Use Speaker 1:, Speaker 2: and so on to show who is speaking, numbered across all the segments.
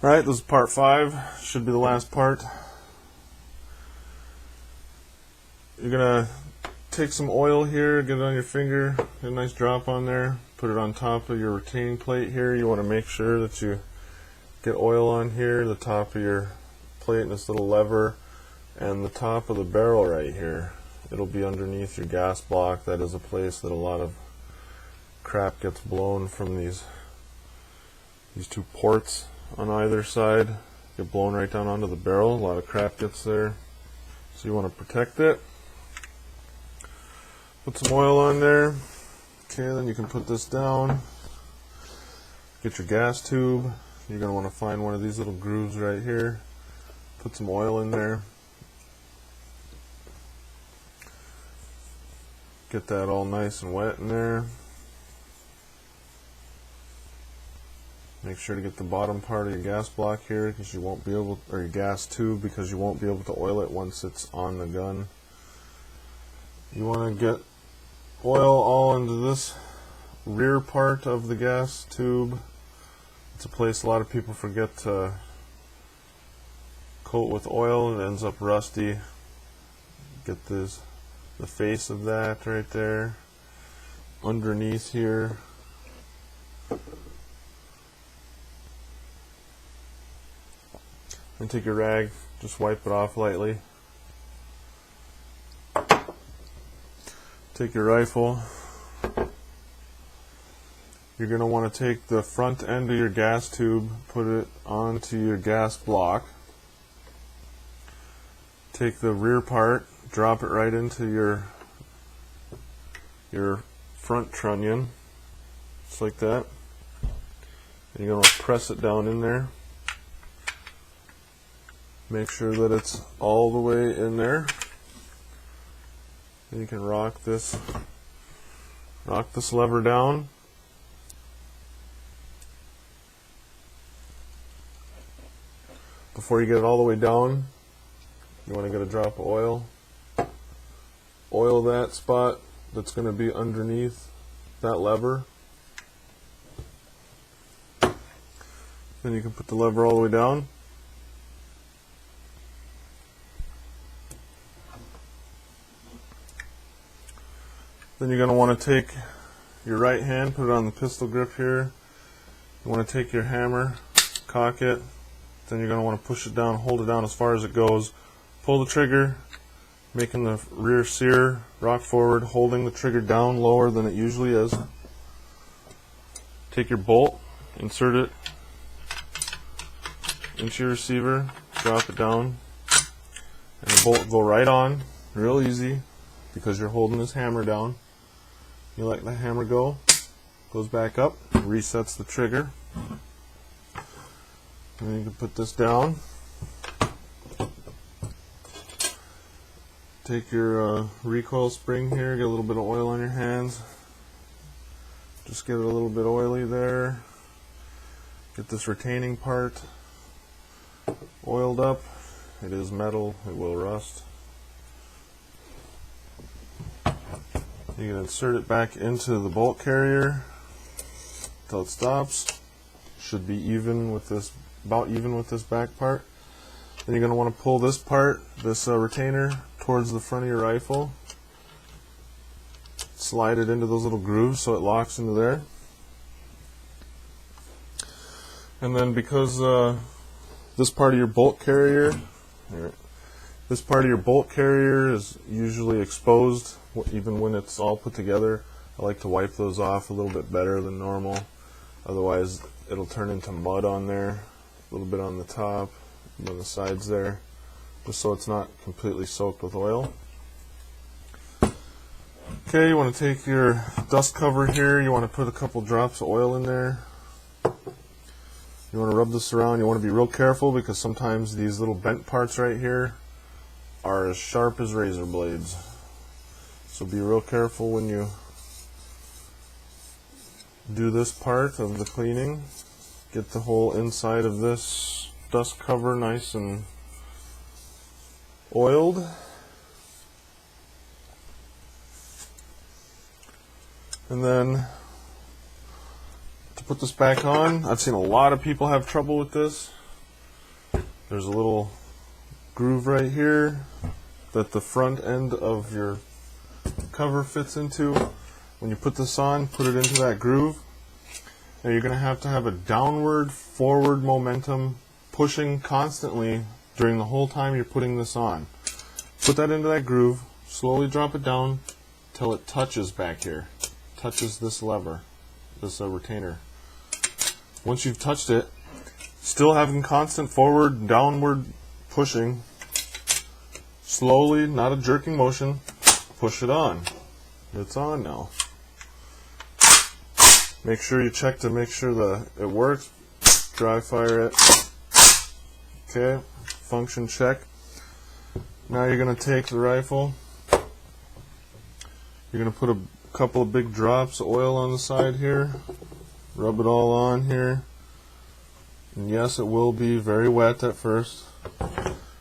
Speaker 1: Alright, this is part 5. Should be the last part. You're going to take some oil here, get it on your finger, get a nice drop on there, put it on top of your retaining plate here. You want to make sure that you get oil on here, the top of your plate and this little lever, and the top of the barrel right here. It'll be underneath your gas block. That is a place that a lot of crap gets blown from these two ports on either side. Get blown right down onto the barrel. A lot of crap gets there, so you want to protect it. Put some oil on there. Okay, then you can put this down. Get your gas tube. You're going to want to find one of these little grooves right here. Put some oil in there. Get that all nice and wet in there. Make sure to get the bottom part of your gas block here, because you won't be able, or your gas tube, because you won't be able to oil it once it's on the gun. You want to get oil all into this rear part of the gas tube. It's a place a lot of people forget to coat with oil. It ends up rusty. Get the face of that right there. Underneath here. And take your rag, just wipe it off lightly. Take your rifle. You're going to want to take the front end of your gas tube, put it onto your gas block. Take the rear part, drop it right into your front trunnion, just like that. And you're going to press it down in there. Make sure that it's all the way in there. And you can rock this lever down. Before you get it all the way down, you want to get a drop of oil. Oil that spot that's going to be underneath that lever. Then you can put the lever all the way down. Then you're going to want to take your right hand, put it on the pistol grip here. You want to take your hammer, cock it. Then you're going to want to push it down, hold it down as far as it goes. Pull the trigger, making the rear sear rock forward, holding the trigger down lower than it usually is. Take your bolt, insert it into your receiver, drop it down, and the bolt will go right on, real easy, because you're holding this hammer down. You let the hammer go, goes back up, resets the trigger. And then you can put this down. Take your recoil spring here, get a little bit of oil on your hands. Just get it a little bit oily there. Get this retaining part oiled up. It is metal, it will rust. You can insert it back into the bolt carrier until it stops. Should be even with this, about even with this back part. Then you're going to want to pull this part, this retainer, towards the front of your rifle. Slide it into those little grooves so it locks into there. And then because this part of your bolt carrier, is usually exposed, even when it's all put together. I like to wipe those off a little bit better than normal. Otherwise, it'll turn into mud on there, a little bit on the top, and on the sides there, just so it's not completely soaked with oil. Okay, you want to take your dust cover here. You want to put a couple drops of oil in there. You want to rub this around. You want to be real careful because sometimes these little bent parts right here are as sharp as razor blades. So be real careful when you do this part of the cleaning. Get the whole inside of this dust cover nice and oiled. And then to put this back on, I've seen a lot of people have trouble with this. There's a little groove right here that the front end of your cover fits into. When you put this on, put it into that groove. Now you're going to have a downward forward momentum pushing constantly during the whole time you're putting this on. Put that into that groove, slowly drop it down till it touches back here, touches this lever, this retainer. Once you've touched it, still having constant forward, downward pushing, slowly, not a jerking motion, push it on. It's on now. Make sure you check to make sure that it works. Dry fire it. Okay, function check. Now you're going to take the rifle. You're going to put a couple of big drops of oil on the side here. Rub it all on here. And yes, it will be very wet at first.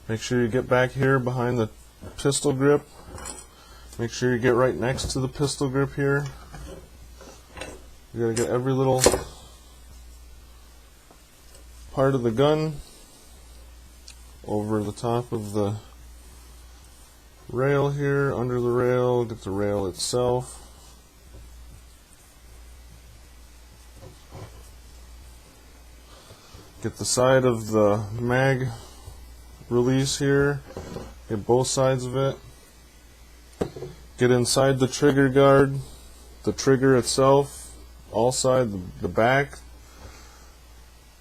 Speaker 1: Make sure you get back here behind the pistol grip. Make sure you get right next to the pistol grip here. You gotta get every little part of the gun over the top of the rail here, under the rail, get the rail itself. Get the side of the mag release here, get both sides of it. Get inside the trigger guard, the trigger itself, all sides, the back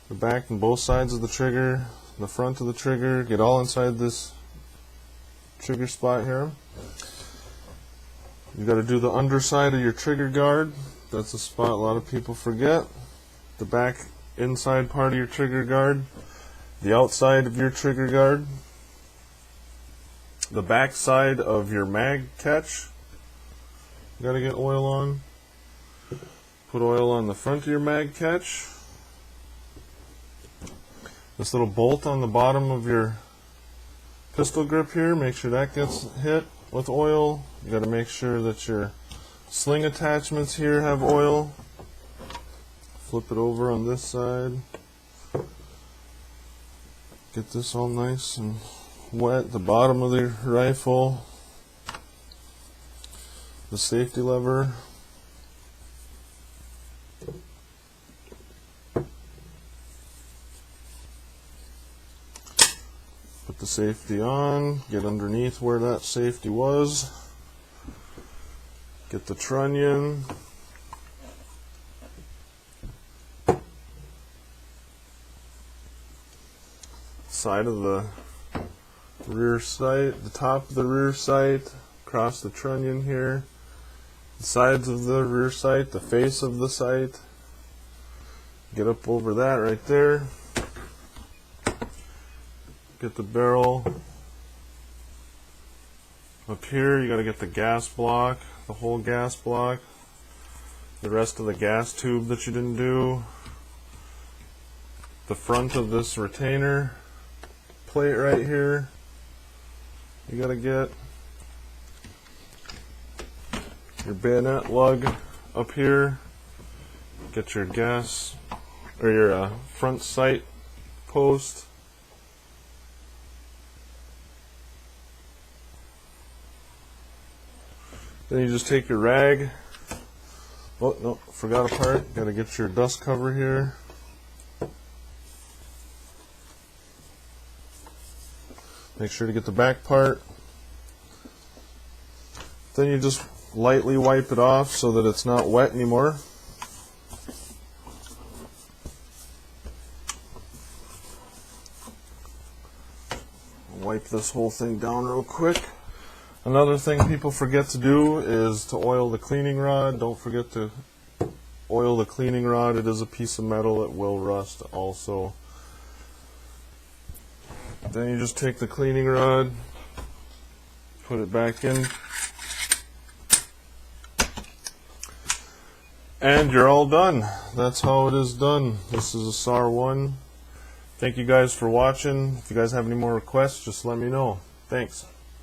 Speaker 1: and both sides of the trigger, the front of the trigger, get all inside this trigger spot here. You got to do the underside of your trigger guard. That's a spot a lot of people forget. The back inside part of your trigger guard, the outside of your trigger guard, the back side of your mag catch. You got to get oil on. Put oil on the front of your mag catch. This little bolt on the bottom of your pistol grip here, make sure that gets hit with oil. You got to make sure that your sling attachments here have oil. Flip it over on this side. Get this all nice and wet. The bottom of the rifle. The safety lever. Put the safety on, get underneath where that safety was. Get the trunnion. Side of the rear sight, the top of the rear sight, across the trunnion here. The sides of the rear sight, the face of the sight. Get up over that right there. Get the barrel up here. You got to get the gas block, the whole gas block, the rest of the gas tube that you didn't do, the front of this retainer plate right here. You got to get your bayonet lug up here. Get your gas or your front sight post. Then you just take your rag. Oh no, forgot a part. Got to get your dust cover here. Make sure to get the back part. Then you just lightly wipe it off so that it's not wet anymore. Wipe this whole thing down real quick. Another thing people forget to do is to oil the cleaning rod. Don't forget to oil the cleaning rod. It is a piece of metal. It will rust also. Then you just take the cleaning rod, put it back in, and you're all done. That's how it is done. This is a SAR 1. Thank you guys for watching. If you guys have any more requests, just let me know. Thanks.